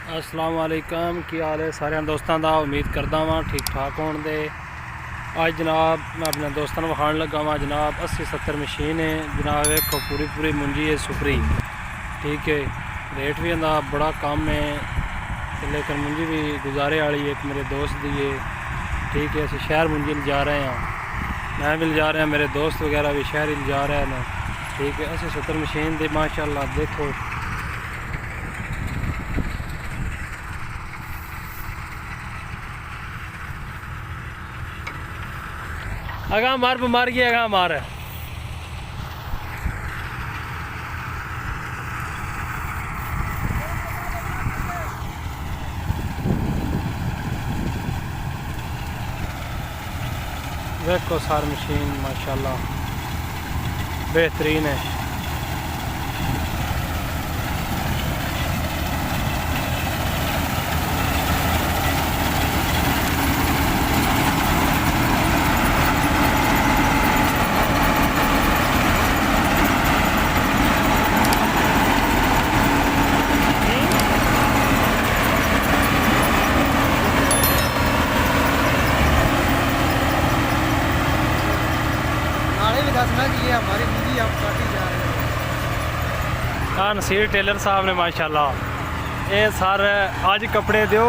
अस्सलाम वालेकुम, की हाल है सारे दोस्तों का। उम्मीद करता वा ठीक ठाक होने दे। अज जनाब मैं अपने दोस्तों को विखाण लगा वा जनाब 80-70 मशीन है जनाब। देखो पूरी मुंजी है सुपरी, ठीक है। रेट भी इनका बड़ा कम है लेकिन मुंजी भी गुजारे वाली है। एक मेरे दोस्त दी है, ठीक है। असी शहर मुंजी जा रहे हैं, मैं भी जा रहा, मेरे दोस्त वगैरह भी शहर ही जा रहे हैं, ठीक है। 80-70 मशीन दे माशाल्लाह। देखो अगा मार बीमार की अगा मार देखो सारी मशीन माशाल्लाह बेहतरीन है। हमारी मुंजी अब काटी जा रही है। हाँ नसीर टेलर साहब ने माशाल्लाह ये सर अज कपड़े दो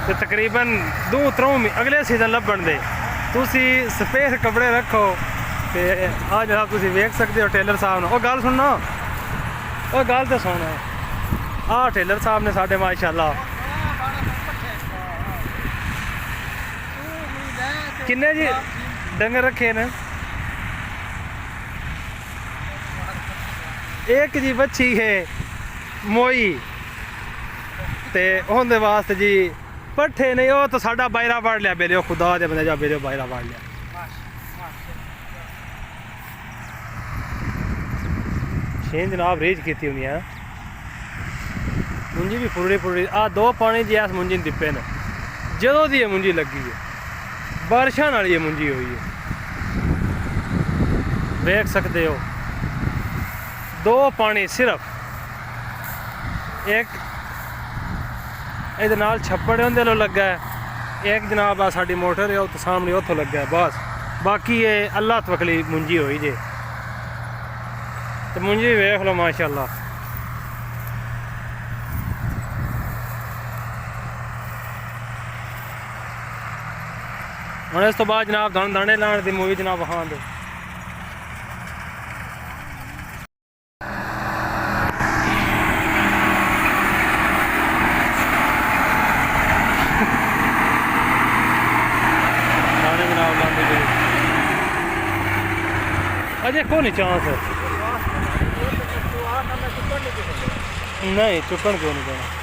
तो तकरीबन 2-3 अगले सीजन लभण दे। तुसी स्पेस कपड़े रखो तो आज जनाब तुसी वेख सकते हो टेलर साहब ने। वो गल सुनो, वो गल तो सुनो। हाँ टेलर साहब ने साढ़े माशाल्लाह किन्ने जी डंगर रखे ने। एक जी बच्ची है मोई ते उनके वास्ते जी पट्ठे नहीं। वो तो साडा बायरा पड़ लिया बेलियो, खुदा दे बंदे जा बेलियो बायरा पड़ लिया। छे जनाब रीच की हुई है मुंजी भी पूरी आ 2 पानी जी इस मुंजी दिप्पे ने जदों दी मुंजी लगी है। बारिशां नाल ये मुंजी हुई है, देख सकते हो। 2 पानी सिर्फ एक ये नाल छप्पड़ उनके लो लगा है। एक जनाब आ साडी मोटर है वो सामने उतो लगा है बस। बाकी ये अल्लाह तवकली मुंजी हुई जे। तो मुंजी वेख लो माशाल्लाह। हुण इस तो बाद जनाब दाने लाने की मूवी जनाब हाँ दे। अजय को नहीं चांस है नहीं चुकन क्यों नहीं देना।